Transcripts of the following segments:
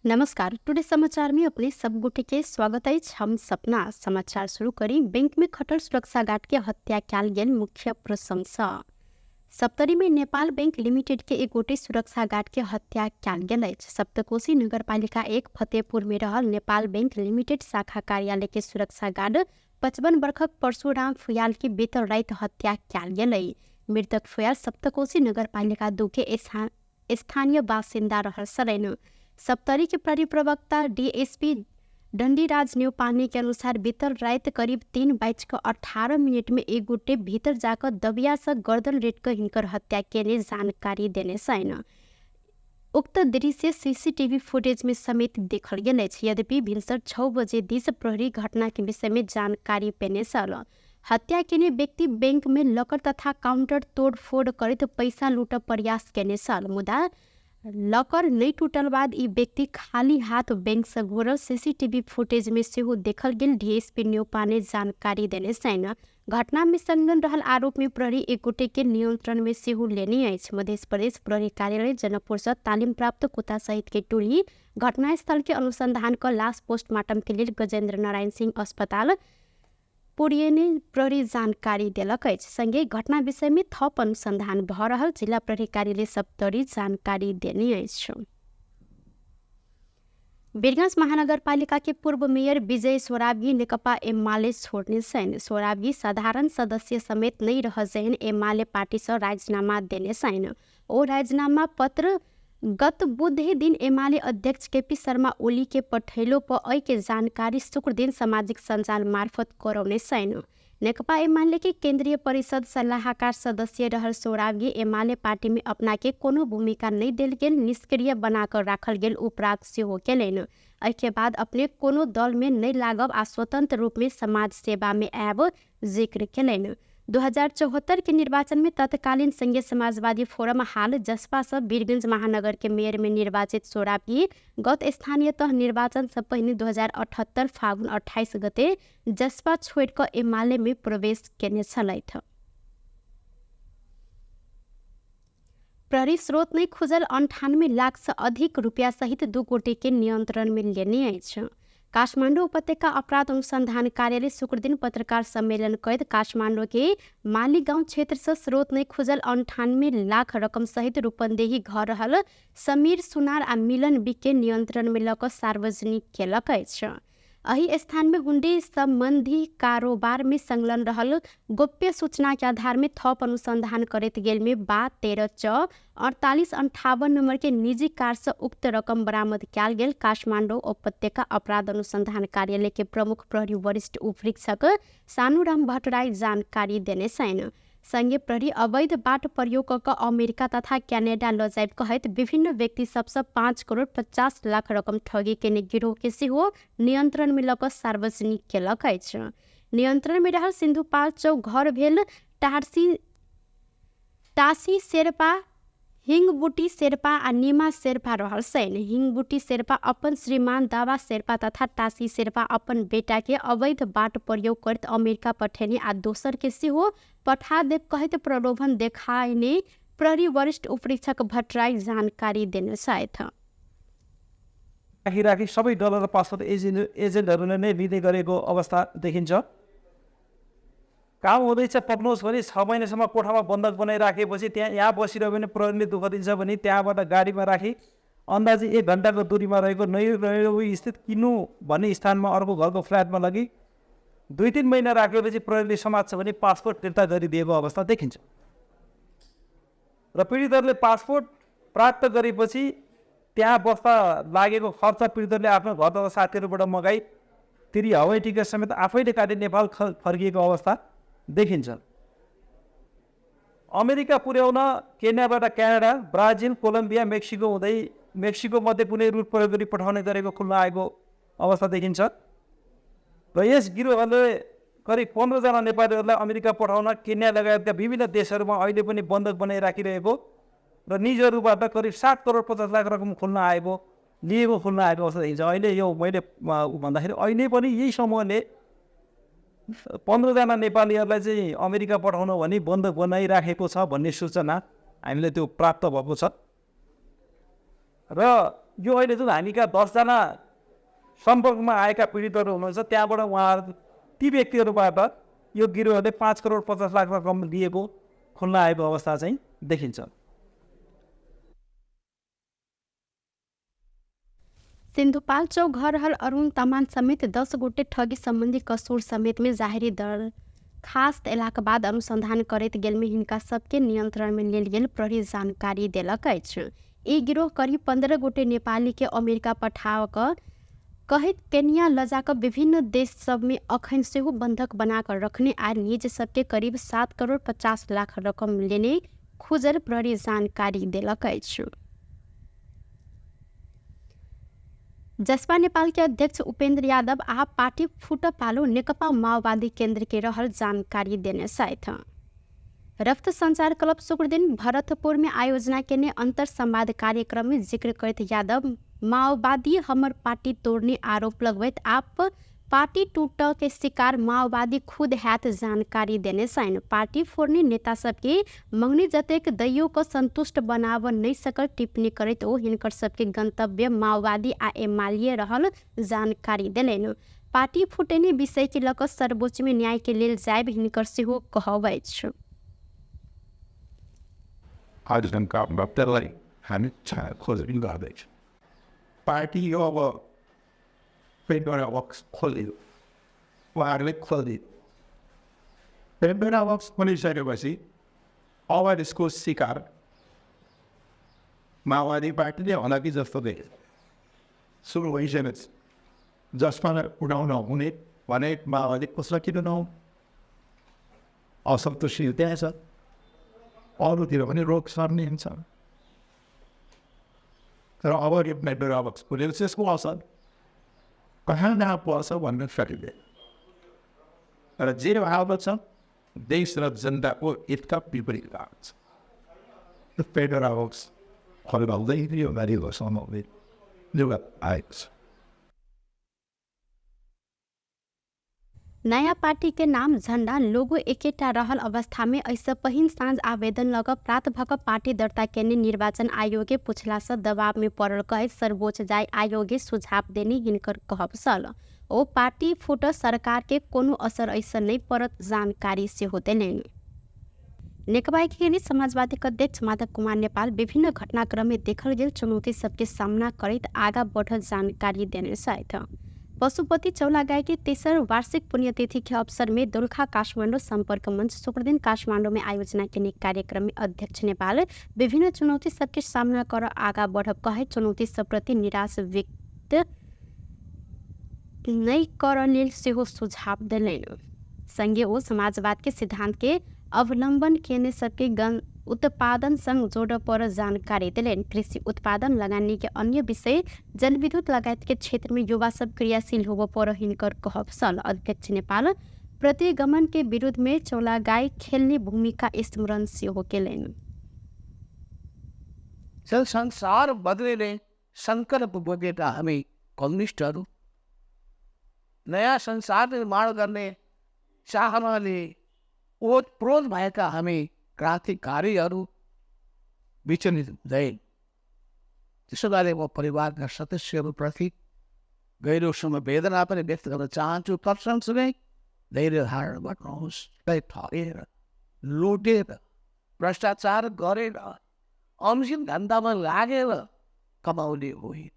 नमस्कार। टुडे समाचार में अपने सब गुटे के स्वागत है। हम सपना समाचार शुरू करी। बैंक में खटर सुरक्षा गार्ड के हत्या कैल गेल मुख्य प्रशंसा। सप्तरी में नेपाल बैंक लिमिटेड के एक गोटे सुरक्षा गार्ड के हत्या कैल गेल अछि। सप्तकोशी नगरपालिका 1 फतेहपुर में रहल नेपाल बैंक लिमिटेड शाखा कार्यालय के सुरक्षा गार्ड 55 वर्षक परशुराम फुयाल के बीतर रात हत्या कैल गेल। मृतक फुयाल सप्तकोशी नगरपालिका 2 के स्थानीय बासिंदा रहल सरैन। सप्तरी के प्रहरी प्रवक्ता डीएसपी डंडीराज न्यौपाने के अनुसार बीतर रात करीब 3:18 में एक गुटे भीतर जाकर दबिया से गर्दन रेट हिनकर हत्या के जानकारी देने सैन। उक्त दृश्य सीसीटीवी फुटेज में समेत देखल गेल अछि। यद्यपि भिनसर 6 बजे दिस प्रहरी घटना के विषय में जानकारी पेने सल। हत्या केने व्यक्ति बैंक में लकर तथा काउंटर तोड़फोड़ करते पैसा लूट प्रयास केने सल। मुदा लकर नहीं टूटल बाद ई व्यक्ति खाली हाथ बैंक से घोरल सीसीटीवी फुटेज में सेहो देखल गेल। डीएसपी न्यौपाने जानकारी देने सैन। घटना में संलग्न रहल आरोप में प्रहरी एक गोटे के नियंत्रण में सेहो लेनी अछि। मध्य प्रदेश प्रहरी कार्यालय जनकपुर से तालीम प्राप्त कुत्ता सहित के टोली घटनास्थल के अनुसंधान कर लाश पोस्टमार्टम के लिए गजेंद्र नारायण सिंह अस्पताल पुरियने प्रहरी जानकारी देलक अछि। संगे घटना विषय में थप अनुसंधान भ रहल जिला प्रहरी कार्यालय सप्तरी जानकारी देने अछि। वीरगंज महानगरपालिका के पूर्व मेयर विजय सोराबगी नेकपा एमाले छोड़ने सैन। सोराबगी साधारण सदस्य समेत नहीं रह जैन एमाले पार्टी से राजीनामा देने सैन। ओ राजीनामा पत्र गत बुध दिन एमाले अध्यक्ष केपी शर्मा ओली के पठैलो पर के जानकारी शुक्र दिन सामाजिक संजाल मार्फत करौने सैन। नेकपा एमाले के केंद्रीय परिषद सलाहकार सदस्य रहल सोराबगी एमाले पार्टी में अपना के कोनो भूमिका नहीं देल गेल, निष्क्रिय बनाकर राखल गेल उपराग सेहो केलैन। के बाद अपने कोनो दल में नहीं लागब आ स्वतंत्र रूप में समाज सेवा में आब जिक्र केलैन। 2074 के निर्वाचन में तत्कालीन संघीय समाजवादी फोरम हाल जसपा से वीरगंज महानगर के मेयर में निर्वाचित सोराबगी गत स्थानीय तह निर्वाचन से पहले 2078 फागुन 28 गते जसपा छोड़कर एमाले में प्रवेश केने छलैथ। प्रहरी स्रोत नहीं खुजल 98 लाख से अधिक रुपया सहित 2 गोटे के नियंत्रण में लेने अछि। काठमाडौँ उपत्यका अपराध अनुसंधान कार्यालय शुक्र दिन पत्रकार सम्मेलन कैद काठमाडौँ के माली गांव क्षेत्र से स्रोत नहीं खुजल 98 लाख रकम सहित रूपंदेही घर रहल समीर सुनार आ मिलन बी के नियंत्रण में लकर सार्वजनिक केलक अछि। अही स्थान में हुंडी संबंधी कारोबार में संलग्न रहल गोप्य सूचना के आधार में थप अनुसंधान करत गेल में 13/4858 नंबर के निजी कार से उक्त रकम बरामद कैल गेल। काठमाडौँ उपत्यका अपराध अनुसंधान कार्यालय के प्रमुख प्रहरी वरिष्ठ उपरीक्षक सानुराम भट्टराई जानकारी देने सैन। संगे प्रहरी अवैध बाट प्रयोग कर अमेरिका तथा कनाडा लजाइब कहत विभिन्न व्यक्ति सबसे 5 करोड़ 50 लाख रकम ठगी के गिरोह के सेहो नियंत्रण में लकर सार्वजनिक केलक अछि। नियंत्रण में रहल सिंधुपाल चौक घर भेल टासी शेर्पा हिंगबुटी शेर्पा आ नीमा शेर्पा रहल सैन। हिंगबुटी शेर्पा अपन श्रीमान दावा शेर्पा तथा टासी शेर्पा अपन बेटा के अवैध बाट प्रयोग करत अमेरिका पठेने आ दोसर के सेहो पठा दे कहत प्रलोभन देखाने प्रहरी वरिष्ठ उपरीक्षक भट्टराई जानकारी देने साथ। राखी सबै डलर र पासपोर्ट एजेन्टहरूले नै लिँदै गरेको अवस्था देखिन्छ। काम हुँदैछ पक्नुहोस् भने 6 महिनासम्म कोठामा बन्धक बनाइराखेपछि त्यहाँ यहाँ बसिरह्यो भने प्रहरीले दुःख दिन्छ भने त्यहाँबाट गाडीमा राखी अन्दाजी 1 घन्टाको दूरीमा रहेको नैरोबी स्थित किन्नु भन्ने स्थानमा अर्को घरको फ्ल्याटमा लगी 2-3 महिना राखेपछि प्रहरीले समात्छ भने पासपोर्ट फिर्ता गरिदिएको अवस्था देखिन्छ। र पीडितहरूले पासपोर्ट प्राप्त गरेपछि त्यहाँ बस्दा लागेको खर्च पीडितहरूले आफ्नो घर तथा साथीहरूबाट मगाई तिरी हवाई टिकट समेत आफैले काटी नेपाल फर्किएको अवस्था देखिन्छ। अमेरिका पुर्याउन केन्याबाट कनाडा, ब्राजिल, कोलम्बिया, मेक्सिको हुँदै मेक्सिको मध्ये कुनै रुट प्रयोग गरी पठाउने गरेको खुल्न आएको अवस्था देखिन्छ। र यस गिरोहले करिब 15 जना नेपालीहरूलाई अमेरिका पठाउन केन्या लगायतका विभिन्न देशहरूमा अहिले पनि बन्धक बनाइराखिरहेको र निजहरूबाट करिब 7 करोड 50 लाख रकम खुल्न आएको अवस्था देखिन्छ। अहिले यो मैले भन्दाखेरि अहिले पनि यही समूहले 15 जना नेपालीहरूलाई चाहिँ अमेरिका पठाउन भनी बन्धक बनाइराखेको छ भन्ने सूचना हामीले त्यो प्राप्त भएको छ। र यो अहिले जुन हामीका 10जना सम्पर्कमा आएका पीडितहरू हुनुहुन्छ त्यहाँबाट उहाँहरू ती व्यक्तिहरूबाट यो गिरोहले 5 करोड 50 लाख रकम लिएको खुल्न आएको अवस्था चाहिँ देखिन्छ। सिन्धुपाल्चोक घरहल अरुण तमान समेत 10 गोटे ठगी संबंधी कसूर समेत में जाहिरी दरखास्त एलाक बाद अनुसंधान करैत गेल में हिनका सबके नियंत्रण में लेल गेल प्रहरी जानकारी देलक अछि। ई गिरोह करीब 15 गोटे नेपाली के अमेरिका पठाक कहित केन्या लजाक विभिन्न देश सब में अखन सेहो बंधक बनाकर रखने आ निज सबके करीब 7 करोड़ 50 लाख रकम लेने खुजर प्रहरी जानकारी देलक अछि। जसपा नेपाल के अध्यक्ष उपेंद्र यादव आ पार्टी फूट पालो नेकपा माओवादी केंद्र के रहल जानकारी देने साथ रफ्त संचार क्लब शुक्र दिन भरतपुर में आयोजना के अंतर संवाद कार्यक्रम में जिक्र करते यादव माओवादी हमर पार्टी तोड़ने आरोप लगवैत आप पार्टी टूट के शिकार माओवादी खुद हैत जानकारी देने सन। पार्टी फोड़ने नेता सबके मंगनी जतेक दैयो को संतुष्ट बनाव नहीं सकल टिप्पणी करते ओ हिनकर सबके गंतव्य माओवादी आ एमाले रहल जानकारी दिलेन। पार्टी फुटेने विषय के लक सर्वोच्च में न्याय के लेल जायब हिनकर सेहो कहबै छ। आज का बप्तरलाई हामी खोजबिन गर्दैछ। पार्टी यो अब पेडोरा बक्स खोल्यो, उहाँहरूले खोलिदियो। पेडोरा बक्स खोलिसकेपछि अब यसको शिकार माओवादी पार्टीले होला कि जस्तो देख्छ। सुरु भइसकेको छ। जसमा उठाउन हुने भने माओवादी कसलाई किन नहुन्? असन्तुष्टि त्यहाँ छ। अरूतिर पनि रोग सर्ने हुन्छ। तर अब यो पेडोरा बक्स खोलेर यसको असर कहाँ जहाँ पर्छ भन्ने सकिँदैन। तर जे भाव छ देश र जनताको हितका विपरीत भाव छ। पेडोरा बक्स खोल्दै यो गाडीको समावेश जुगा आएको छ। नया पार्टी के नाम झंडा लोगो एकेटा रहल अवस्था में ऐसा पहिन साँझ आवेदन लग प्रात भक पार्टी दर्ता केने निर्वाचन आयोगे पुछला से दबाव में पड़ल कहे सर्वोच्च जाय आयोगे सुझाव देने हिनकर कहब सल। ओ पार्टी फूट सरकार के कोनो असर ऐसा नहीं पड़त जानकारी से होते नहीं। नेकपा एकीकृत समाजवादी अध्यक्ष माधव कुमार नेपाल विभिन्न घटनाक्रम में देखल गेल चुनौती सबके सामना करत आगा बढ़ल जानकारी देने साथ पशुपति चौलागाई के तेसर वार्षिक पुण्यतिथि के अवसर में दोलखा काठमाडौँ संपर्क मंच शुक्र दिन काठमाडौँ में आयोजना के कार्यक्रम में अध्यक्ष नेपाल विभिन्न चुनौती सबके सामना कर आगा बढ़ब कहे चुनौती सब प्रति निराश व्यक्त नहीं करने सेहो सुझाव दिलेन। संगे ओ समाजवाद के सिद्धांत के अवलंबन केने सबके उत्पादन संग जोड़ पर जानकारी दिलेन। कृषि उत्पादन लगानी के अन्य विषय जलविद्युत लगायत के क्षेत्र में युवा सब क्रियाशील हो पर हिनकर कहब सल। अध्यक्ष नेपाल प्रतिगमन के विरुद्ध में चौलागाई खेलने भूमिका स्मरण से हो केलेन। संसार बदलेले संकल्प बोकेका हामी कम्युनिस्टहरू नयाँ संसार निर्माण गर्ने चाहनाले ओतप्रोत भएका हामी क्रान्तिकारीहरू विचलित हुँदैन। त्यसो गरी म परिवारका सदस्यहरूप्रति गहिरो संवेदना पनि व्यक्त गर्न चाहन्छु। तत्सँगसँगै धैर्य धारण गर्नुहोस्। ठगेर लुटेर भ्रष्टाचार गरेर अमसिन धन्दामा लागेर कमाउने होइन।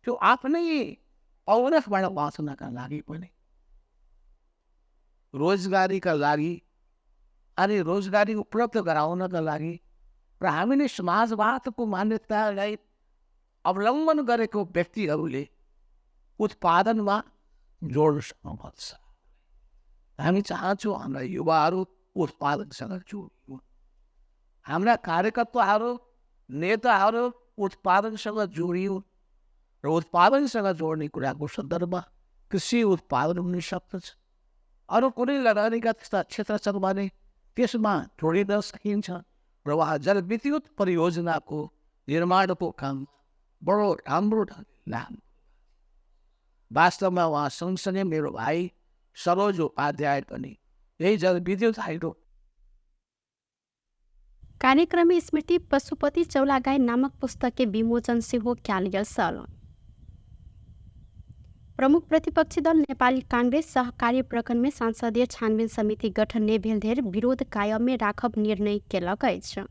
त्यो आफ्नै औरसबाट बाँच्नका लागि पनि रोजगारीका लागि अनि रोजगारी उपलब्ध गराउनका लागि र हामीले समाजवादको मान्यतालाई अवलम्बन गरेको व्यक्तिहरूले उत्पादनमा जोड्न पर्छ। हामी चाहन्छौँ हाम्रा युवाहरू उत्पादनसँग जोडिनु। हाम्रा कार्यकर्ताहरू नेताहरू उत्पादनसँग जोडिनु र उत्पादनसँग जोड्ने कुराको सन्दर्भमा कृषि उत्पादन हुन सक्दछ। अरू कुनै लगानीका त्यस्ता क्षेत्र छन् भने त्यसमा जोडिन सकिन्छ र उहाँ जलविद्युत परियोजनाको निर्माणको काम बडो राम्रो ढङ्गले लाग्नु। वास्तवमा उहाँ सँगसँगै मेरो भाइ सरोज उपाध्याय पनि यही जलविद्युत हाइड्रो कार्यक्रम में स्मृति पशुपति चौलागाई नामक पुस्तक के विमोचन से हो क्या सल। प्रमुख प्रतिपक्षी दल नेपाली कांग्रेस सहकारी प्रकरण में संसदीय छानबीन समिति गठन ने भेल धेर विरोध कायम में राखब निर्णय केलक अछि।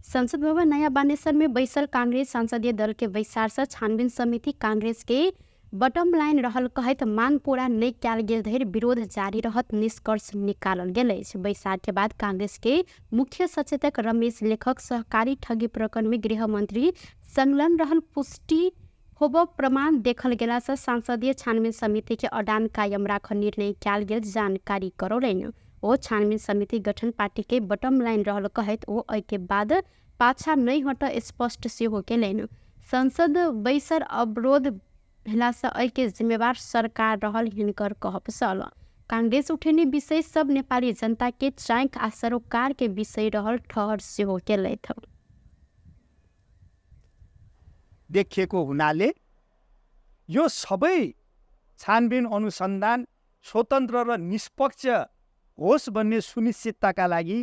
संसद भवन नया बानेश्वर में बैसल कांग्रेस संसदीय दल के बैसार से छानबीन समिति कांग्रेस के बटम लाइन रहल कहत मांग पूरा नहीं कैल गेल धरि विरोध जारी रहत निष्कर्ष निकालल गेल अछि। बैसार के बाद कांग्रेस के मुख्य सचेतक रमेश लेखक सहकारी ठगी प्रकरण में गृह मंत्री संलग्न रहल पुष्टि होब प्रमाण देखल गेला से संसदीय छानबीन समिति के अडान कायम राख निर्णय कैल गेल जानकारी करौलनि। ओ छानबीन समिति गठन पार्टी के बटम लाइन रहल कहत ओ एहि के बाद पाछा नहीं हट स्पष्ट सेहो केलनि। संसद बैसर अवरोध भेला से एहि के जिम्मेवार सरकार रहल हिनकर कहब सल। कांग्रेस उठेने विषय सब नेपाली जनता के चाँक आ सरोकार के विषय रहल ठहर सेहो केलथि। देखिएको हुनाले यो सबै छानबिन अनुसन्धान स्वतन्त्र र निष्पक्ष होस् भन्ने सुनिश्चितताका लागि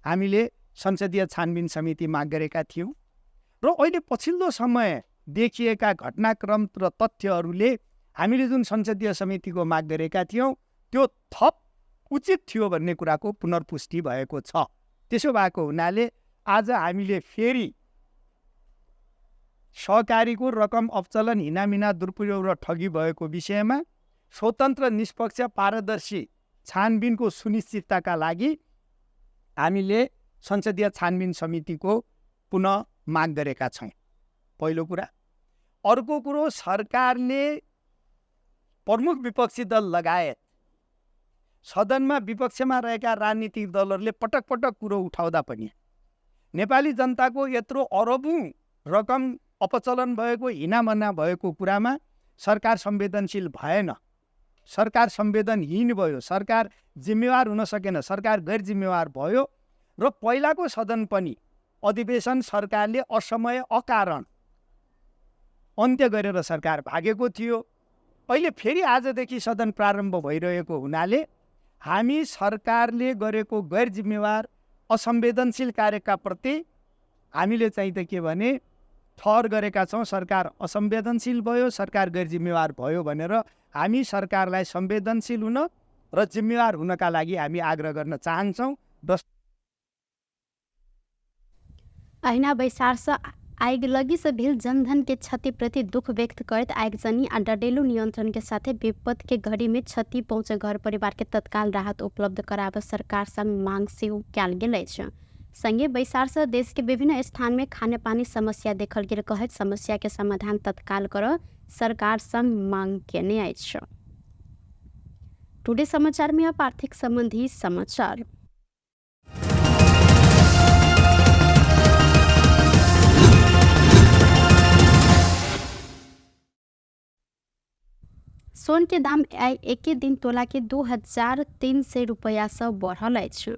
हामीले संसदीय छानबिन समिति माग गरेका थियौँ र अहिले पछिल्लो समय देखिएका घटनाक्रम र तथ्यहरूले हामीले जुन संसदीय समितिको माग गरेका थियौँ त्यो थप उचित थियो भन्ने कुराको पुनर्पुष्टि भएको छ। त्यसो भएको हुनाले आज हामीले फेरि सहकारीको रकम अवचलन हिनामिना दुरुपयोग र ठगी भएको विषयमा स्वतन्त्र निष्पक्ष पारदर्शी छानबिनको सुनिश्चितताका लागि हामीले संसदीय छानबिन समितिको पुनः माग गरेका छौँ। पहिलो कुरा। अर्को कुरो, सरकारले प्रमुख विपक्षी दल लगायत सदनमा विपक्षमा रहेका राजनीतिक दलहरूले पटक पटक कुरो उठाउँदा पनि नेपाली जनताको यत्रो अरबौं रकम अपचलन भएको हिनामना भएको कुरामा सरकार संवेदनशील भएन, सरकार संवेदनहीन भयो, सरकार जिम्मेवार हुन सकेन, सरकार गैर जिम्मेवार भयो र पहिलाको सदन पनि अधिवेशन सरकारले असमय अकारण अन्त्य गरेर सरकार भागेको थियो। अहिले फेरि आजदेखि सदन प्रारम्भ भइरहेको हुनाले हामी सरकारले गरेको गैर जिम्मेवार असंवेदनशील कार्यका प्रति हामीले चाहिँ त के भने ठहर गरेका छौँ। सरकार असंवेदनशील भयो, सरकार गैर जिम्मेवार भयो भनेर हामी सरकारलाई संवेदनशील हुन र जिम्मेवार हुनका लागि हामी आग्रह गर्न चाहन्छौँ। अहिना बैसार से आगलगी से भेल जनधन के क्षति प्रति दुख व्यक्त करत आगजनी आ डडेलू नियंत्रण के साथ विपद के घड़ी में क्षति पहुंचे घर परिवार के तत्काल राहत उपलब्ध कराब सरकार संग मांग से कैल गेल अछि। संगे बैसार से देश के विभिन्न स्थान में खाने पानी समस्या देखल गेल कहत समस्या के समाधान तत्काल कर सरकार संग मांग केने अछि। टुडे समाचार में अब आर्थिक संबंधी समाचार। सोन के दाम एक दिन तोला के 2300 रुपया से बढ़ल अछि।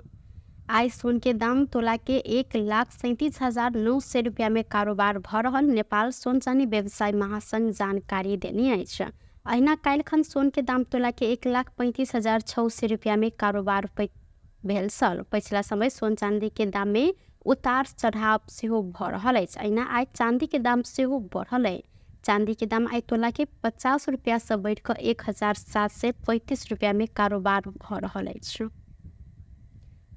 आई सोन के दाम तोला के 1,37,900 रुपया में कारोबार भ रहल नेपाल सोन चानी व्यवसाय महासंघ जानकारी देने अछि। अहिना काल्हिखन सोन के दाम तोला के 1,35,600 रुपया में कारोबार भेल सल। पिछला समय सोन चांदी के दाम में उतार चढ़ाव सेहो भ रहल अछि। अहिना आई चांदी के दाम सेहो बढ़ल अछि। चांदी के दाम आई तोला के 50 रुपया से बढ़कर 1,735 रुपया में कारोबार भ रहल अछि।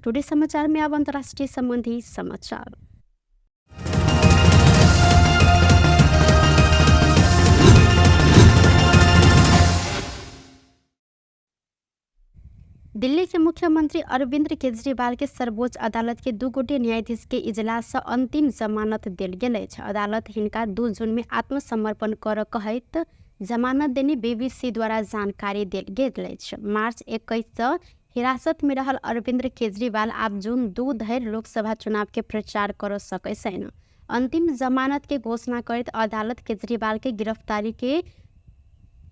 टुडे समाचार में अब अंतर्राष्ट्रीय संबंधी समाचार। दिल्ली के मुख्यमंत्री अरविंद केजरीवाल के सर्वोच्च अदालत के 2 गोटे न्यायाधीश के इजलास से अंतिम जमानत देल गेल अछि। अदालत हिनका 2 जून में आत्मसमर्पण कर कहत जमानत देने बीबीसी द्वारा जानकारी देल गेल अछि। मार्च 21 से हिरासत में रहल अरविंद केजरीवाल आब जून 2 धरि लोकसभा चुनाव के प्रचार कर सकैछन्। अंतिम जमानत के घोषणा करत अदालत केजरीवाल के गिरफ्तारी के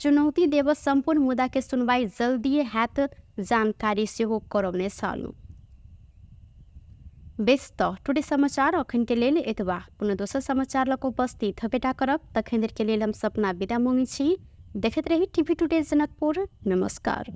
चुनौती देव संपूर्ण मुद्दा के सुनवाई जल्दी हैत जानकारी सेहो करौने सालू। बेस्त टुडे समाचार अखन के लेल एतबा। पुनः दोसर समाचार लक उपस्थित भेटा करब। तखन देर के लेल हम सपना विदा मांगै छी। देखैत रही टीवी टुडे जनकपुर। नमस्कार।